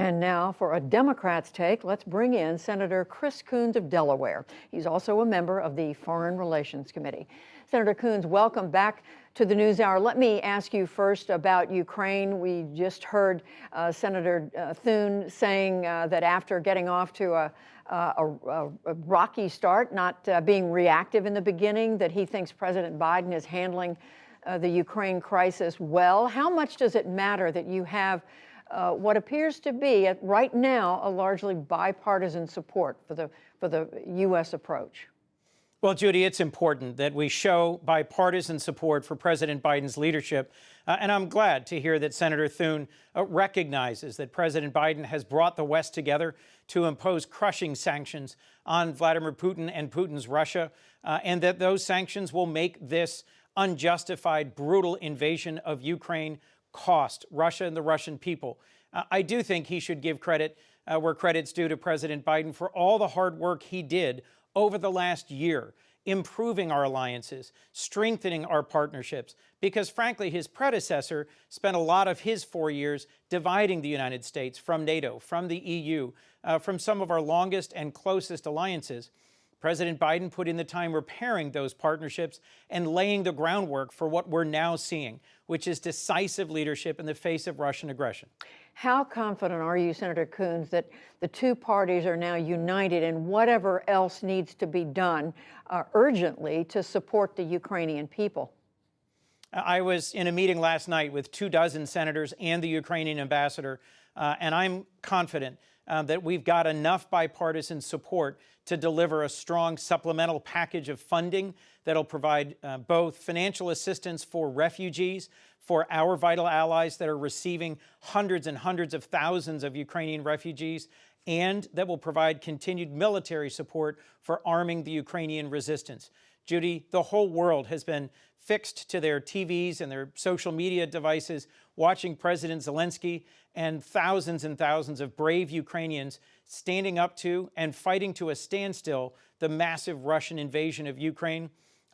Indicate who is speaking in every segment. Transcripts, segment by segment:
Speaker 1: And now, for a Democrat's take, let's bring in Senator Chris Coons of Delaware. He's also a member of the Foreign Relations Committee. Senator Coons, welcome back to the NewsHour. Let me ask you first about Ukraine. We just heard Senator Thune saying that after getting off to a rocky start, not being reactive in the beginning, that he thinks President Biden is handling the Ukraine crisis well. How much does it matter that you have what appears to be, right now, a largely bipartisan support for the U.S. approach?
Speaker 2: Well, Judy, it's important that we show bipartisan support for President Biden's leadership. And I'm glad to hear that Senator Thune recognizes that President Biden has brought the West together to impose crushing sanctions on Vladimir Putin and Putin's Russia, and that those sanctions will make this unjustified, brutal invasion of Ukraine cost Russia and the Russian people. I do think he should give credit where credit's due to President Biden for all the hard work he did over the last year, improving our alliances, strengthening our partnerships, because frankly, his predecessor spent a lot of his 4 years dividing the United States from NATO, from the EU, from some of our longest and closest alliances. President Biden put in the time repairing those partnerships and laying the groundwork for what we're now seeing, which is decisive leadership in the face of Russian aggression.
Speaker 1: How confident are you, Senator Coons, that the two parties are now united in whatever else needs to be done urgently to support the Ukrainian people?
Speaker 2: I was in a meeting last night with 24 senators and the Ukrainian ambassador, and I'm confident that we've got enough bipartisan support to deliver a strong supplemental package of funding that'll provide both financial assistance for refugees, for our vital allies that are receiving hundreds and hundreds of thousands of Ukrainian refugees, and that will provide continued military support for arming the Ukrainian resistance. Judy, the whole world has been fixed to their TVs and their social media devices, watching President Zelensky and thousands of brave Ukrainians standing up to and fighting to a standstill the massive Russian invasion of Ukraine.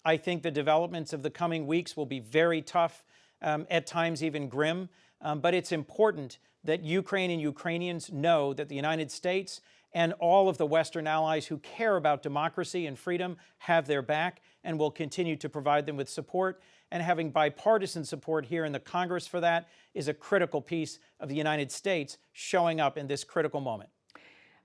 Speaker 2: I think the developments of the coming weeks will be very tough, at times even grim, but it's important that Ukraine and Ukrainians know that the United States and all of the Western allies who care about democracy and freedom have their back and will continue to provide them with support. And having bipartisan support here in the Congress for that is a critical piece of the United States showing up in this critical moment.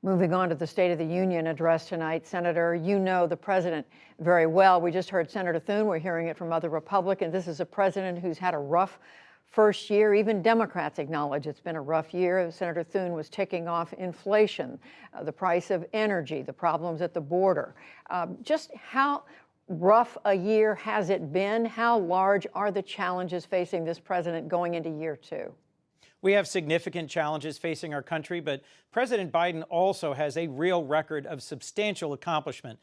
Speaker 1: Moving on to the State of the Union address tonight, Senator, you know the president very well. We just heard Senator Thune. We're hearing it from other Republicans. This is a president who's had a rough first year. Even Democrats acknowledge it's been a rough year. Senator Thune was ticking off inflation, the price of energy, the problems at the border. Just how rough a year has it been? How large are the challenges facing this president going into year two?
Speaker 2: We have significant challenges facing our country, but President Biden also has a real record of substantial accomplishment.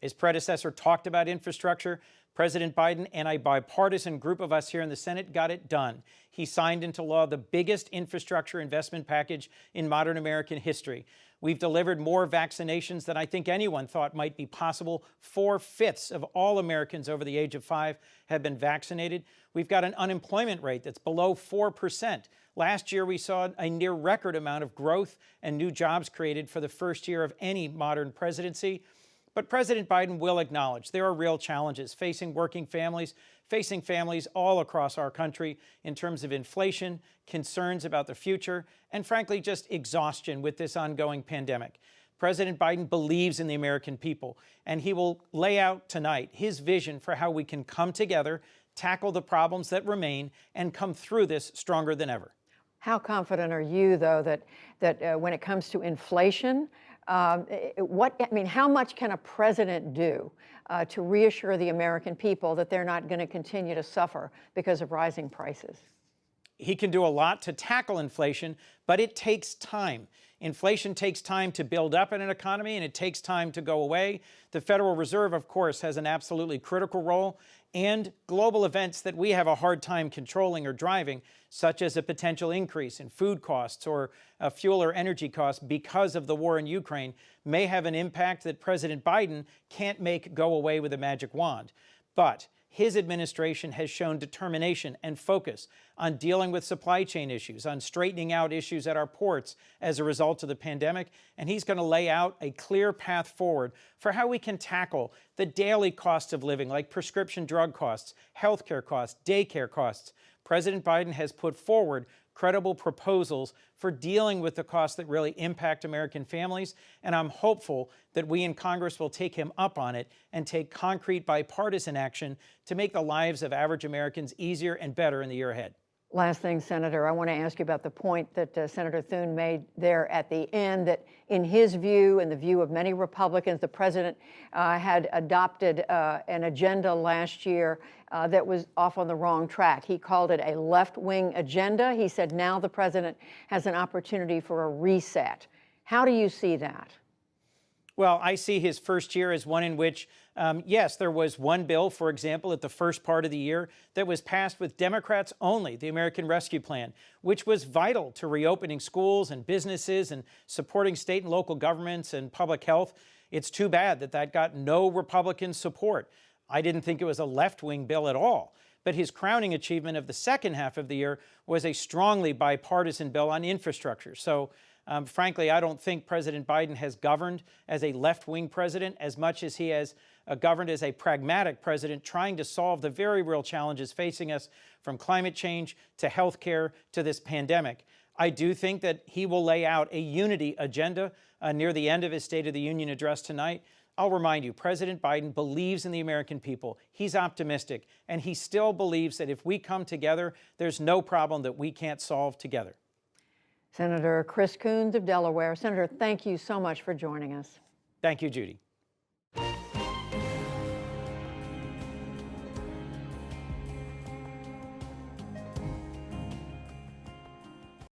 Speaker 2: His predecessor talked about infrastructure. President Biden and a bipartisan group of us here in the Senate got it done. He signed into law the biggest infrastructure investment package in modern American history. We've delivered more vaccinations than I think anyone thought might be possible. 4/5 of all Americans over the age of 5 have been vaccinated. We've got an unemployment rate that's below 4%. Last year, we saw a near record amount of growth and new jobs created for the first year of any modern presidency. But President Biden will acknowledge there are real challenges facing working families, facing families all across our country in terms of inflation, concerns about the future, and frankly, just exhaustion with this ongoing pandemic. President Biden believes in the American people, and he will lay out tonight his vision for how we can come together, tackle the problems that remain, and come through this stronger than ever.
Speaker 1: How confident are you, though, that when it comes to inflation, how much can a president do to reassure the American people that they're not going to continue to suffer because of rising prices?
Speaker 2: He can do a lot to tackle inflation, but it takes time. Inflation takes time to build up in an economy, and it takes time to go away. The Federal Reserve, of course, has an absolutely critical role, and global events that we have a hard time controlling or driving, such as a potential increase in food costs or fuel or energy costs because of the war in Ukraine, may have an impact that President Biden can't make go away with a magic wand. But his administration has shown determination and focus on dealing with supply chain issues, on straightening out issues at our ports as a result of the pandemic, and he's going to lay out a clear path forward for how we can tackle the daily costs of living, like prescription drug costs, healthcare costs, daycare costs. President Biden has put forward credible proposals for dealing with the costs that really impact American families, and I'm hopeful that we in Congress will take him up on it and take concrete bipartisan action to make the lives of average Americans easier and better in the year ahead.
Speaker 1: Last thing, Senator, I want to ask you about the point that Senator Thune made there at the end, that in his view and the view of many Republicans, the president had adopted an agenda last year that was off on the wrong track. He called it a left-wing agenda. He said now the president has an opportunity for a reset. How do you see that?
Speaker 2: Well, I see his first year as one in which, yes, there was one bill, for example, at the first part of the year that was passed with Democrats only, the American Rescue Plan, which was vital to reopening schools and businesses and supporting state and local governments and public health. It's too bad that that got no Republican support. I didn't think it was a left-wing bill at all. But his crowning achievement of the second half of the year was a strongly bipartisan bill on infrastructure. So frankly, I don't think President Biden has governed as a left-wing president as much as he has governed as a pragmatic president trying to solve the very real challenges facing us, from climate change to health care to this pandemic. I do think that he will lay out a unity agenda near the end of his State of the Union address tonight. I'll remind you, President Biden believes in the American people. He's optimistic, and he still believes that if we come together, there's no problem that we can't solve together.
Speaker 1: Senator Chris Coons of Delaware. Senator, thank you so much for joining us.
Speaker 2: Thank you, Judy.